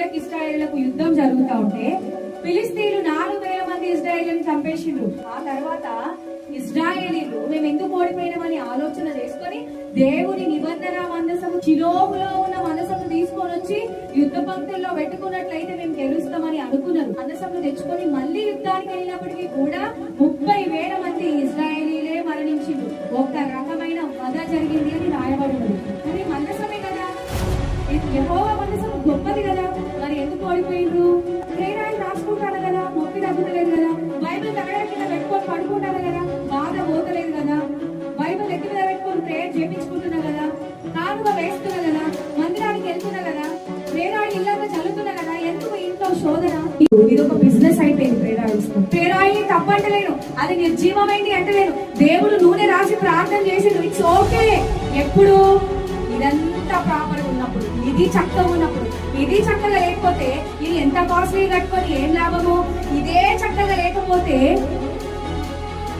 ఫిలిస్తీన్లకు ఇశ్రాయేలులకు యుద్ధం జరుగుతూ ఉంటే ఫిలిస్తీన్లు 4,000 మంది ఇజ్రాయేలీని చంపేసిండ్రు. ఆ తర్వాత ఇజ్రాయేలీలు మేము ఎందుకు ఓడిపోయినామని ఆలోచన చేసుకొని దేవుని నిబంధన మందసము షిలోహులో ఉన్న మందసము తీసుకొని వచ్చి యుద్ధ పంక్తుల్లో పెట్టుకున్నట్లయితే మేము గెలుస్తామని అనుకున్నారు. మందసము తెచ్చుకొని మళ్ళీ యుద్ధానికి వెళ్ళినప్పటికీ కూడా 30,000 మంది ఇజ్రాయేలీలే మరణించిండ్రు. ఒక రకమైన వధ జరిగింది అని రాయబడినది. కానీ మందసమే కదా, యెహోవా మందసం గొప్పది కదా, మరి ఎందుకు ఓడిపోయిండ్రు? ప్రేరాలు రాసుకుంటారు కదా, నొప్పి తగ్గుతలేదు కదా, బైబిల్ తగడ కింద పెట్టుకొని పడుకుంటారు కదా, బాధ పోతలేదు కదా, బైబిల్ ఎత్తి మీద పెట్టుకొని ప్రేయర్ చేపించుకుంటున్నా కదా, కానుక వేస్తున్నా కదా, మందిరానికి వెళ్తున్నా కదా, ప్రేరాలు ఇళ్ళగా చల్లుతున్నా కదా, ఎందుకు ఇంట్లో శోధన? ఇది ఒక బిజినెస్ అయిపోయింది. ప్రేరాయిని తప్పంటలేను, అది నిర్జీవమైంది అంటలేను. దేవుడు నూనె రాసి ప్రార్థన చేసిండు, ఇట్స్ ఓకే. ఎప్పుడు ఇదంతా ప్రాపర్ ఉన్నప్పుడు, ఇది చక్కగా ఉన్నప్పుడు. ఇది చక్కగా లేకపోతే ఇది ఎంత కాస్ట్లీ కట్టుకొని ఏం లాభము? ఇదే చక్కగా లేకపోతే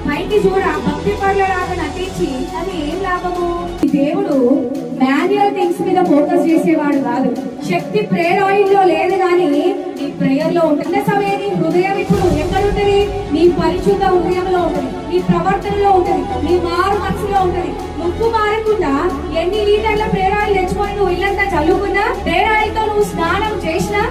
పైకి చూడ భక్తి పరులలాగా నటించి అది ఏం లాభము? దేవుడు మాన్యువల్ థింగ్స్ మీద ఫోకస్ చేసేవాడు కాదు. శక్తి ప్రేయర్ ఆయిల్ లో లేదు కానీ నీ ప్రేయర్ లో ఉంటుంది. సమయం హృదయం ఇప్పుడు ఎక్కడుంటది? నీ పరిశుద్ధ హృదయంలో ఉంటుంది, నీ ప్రవర్తనలో ఉంటుంది, నీ మారు మనసులో ఉంటుంది. నువ్వు మారకుండా ఎన్ని లీటర్ల ప్రేయర్ ఆయిల్ తెచ్చుకొని నువ్వు ఇల్లంతా చల్లుకున్నా, ప్రేయర్ ఆయిల్ తో నువ్వు స్నానం చేసినా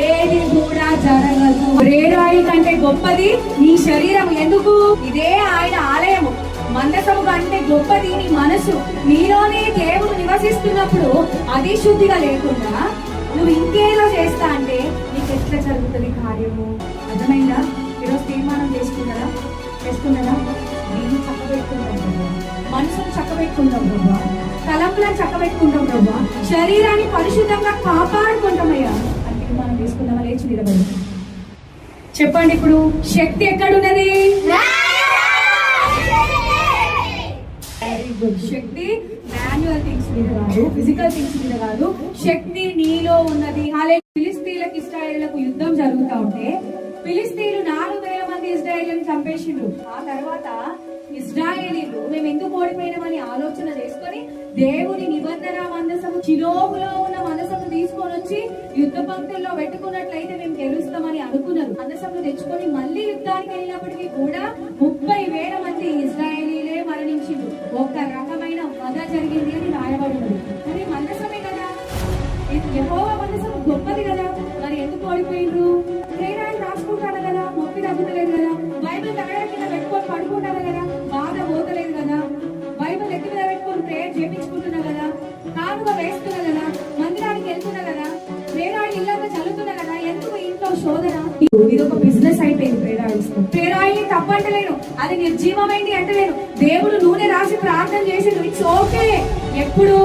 ఏది కూడా జరగదు. ప్రేయర్ ఆయిల్ కంటే గొప్పది నీ శరీరం. ఎందుకు? ఇదే ఆయన ఆలయము. మందసము కంటే గొప్పది నీ మనసు. నీలోనే దేవుడు నివసిస్తున్నప్పుడు అది శుద్ధిగా లేకుండా నువ్వు ఇంకేదో చేస్తా అంటే నీకు ఎట్లా జరుగుతుంది కార్యము? అర్థమైందా? ఈరోజు తీర్మానం చేసుకున్నారా? నేను చక్కబెట్టుకుంటాం ప్రభా, మనసును చక్కబెట్టుకుంటాం ప్రభా, తలంపులను చక్కబెట్టుకుంటాం ప్రభా, శరీరాన్ని పరిశుద్ధంగా కాపాడుకుంటామయ్యా అని తీర్మానం చేసుకుందామా? లేచి నిలబడి చెప్పండి. ఇప్పుడు శక్తి ఎక్కడున్నది? శక్తి మాన్యువల్ థింగ్స్ మీద కాదు, ఫిజికల్ థింగ్స్ మీద కాదు. శక్తి నీలో ఉన్నది. ఫిలిస్తీన్లకు ఇశ్రాయేలులకు యుద్ధం జరుగుతూ ఉంటే ఫిలిస్తీన్లు 4,000 మంది ఇజ్రాయేలీని చంపేసిండ్రు. ఆ తర్వాత ఇజ్రాయేలీలు మేము ఎందుకు ఓడిపోయినామని ఆలోచన చేసుకొని దేవుని నిబంధన మందసము షిలోహులో ఉన్న మందసము తీసుకొని వచ్చి యుద్ధ పంక్తుల్లో పెట్టుకున్నట్లయితే మేము గెలుస్తామని అనుకున్నారు. మందసము తెచ్చుకొని మళ్ళీ యుద్ధానికి వెళ్ళినప్పటికీ కూడా 30,000 మంది ఇజ్రాయేలీలే మరణించిండ్రు. ఒక రకమైన వధ జరిగింది అని రాయబడినది. కానీ మందసమే కదా, యెహోవా మందసం గొప్పది కదా, మరి ఎందుకు ఓడిపోయిండ్రు? ప్రేరాలు రాసుకుంటారు కదా, నొప్పి తగ్గుతలేదు కదా, బైబిల్ తగడ కింద పెట్టుకొని పడుకుంటారు కదా, బాధ పోతలేదు కదా, బైబిల్ ఎత్తి మీద పెట్టుకొని ప్రేయర్ చేపించుకుంటున్నా కదా, కానుక వేస్తున్నా కదా, మందిరానికి వెళ్తున్నా కదా, ప్రేరాలు ఇళ్ళగా చల్లుతున్నా కదా, ఎందుకు ఇంట్లో శోధన? ఇది ఒక బిజినెస్ అయిపోయింది. ప్రేరాయిని తప్పంటలేను, అది నిర్జీవమైంది అంటలేను. దేవుడు నూనె రాసి ప్రార్థన చేసిండు, ఇట్స్ ఓకే. ఎప్పుడు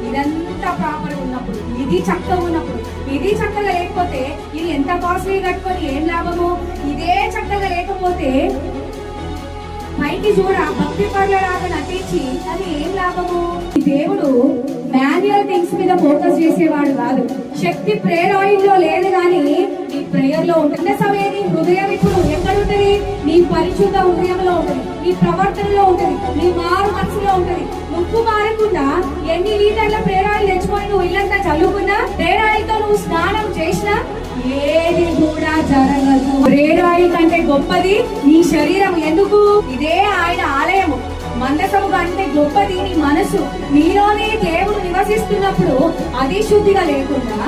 ఇదంతా ప్రాపర్ ఉన్నప్పుడు, ఇది చక్కగా ఉన్నప్పుడు. ఇది చక్కగా లేకపోతే ఇది ఎంత కాస్ట్లీ కట్టుకొని ఏం లాభము? ఇదే చక్కగా లేకపోతే పైకి చూడ భక్తి పరులలాగా నటించి అది ఏం లాభము? దేవుడు మాన్యువల్ థింగ్స్ మీద ఫోకస్ చేసేవాడు కాదు. శక్తి ప్రేయర్ ఆయిల్ లో లేదు కానీ నీ ప్రేయర్ లో ఉంటుంది. సమయం హృదయం ఇప్పుడు ఎక్కడుంటది? నీ పరిశుద్ధ హృదయంలో ఉంటుంది, నీ ప్రవర్తనలో ఉంటుంది, నీ మారు మనసులో ఉంటుంది. నువ్వు మారకుండా ఎన్ని లీటర్ల ప్రేయర్ ఆయిల్ తెచ్చుకొని నువ్వు ఇల్లంతా చల్లుకున్నా, ప్రేయర్ ఆయిల్ తో నువ్వు స్నానం చేసినా ఏది కూడా జరగదు. ప్రేయర్ ఆయిల్ కంటే గొప్పది నీ శరీరం. ఎందుకు? ఇదే ఆయన ఆలయము. మందసము కంటే గొప్పది నీ మనసు. నీలోనే దేవుడు నివసిస్తున్నప్పుడు అది శుద్ధిగా లేకుండా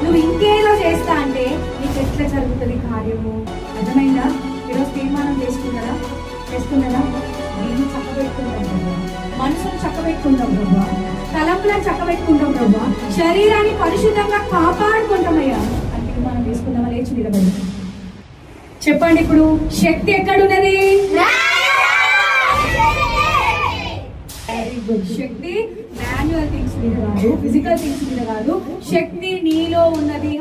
నువ్వు ఇంకేదో చేస్తా అంటే నీకు ఎట్లా జరుగుతుంది కార్యము? అర్థమైందా? ఈరోజు తీర్మానం చేసుకున్నారా? నేను చక్కబెట్టుకుంటాం ప్రభా, మనసును చక్కబెట్టుకుంటాం ప్రభా, తలంపులను చక్కబెట్టుకుంటాం ప్రభా, శరీరాన్ని పరిశుద్ధంగా కాపాడుకుంటామయ్యా అని తీర్మానం చేసుకుందామా? లేచి నిలబడి చెప్పండి. ఇప్పుడు శక్తి ఎక్కడున్నది? శక్తి మాన్యువల్ థింగ్స్ మీద కాదు, ఫిజికల్ థింగ్స్ మీద కాదు. శక్తి నీలో ఉన్నది.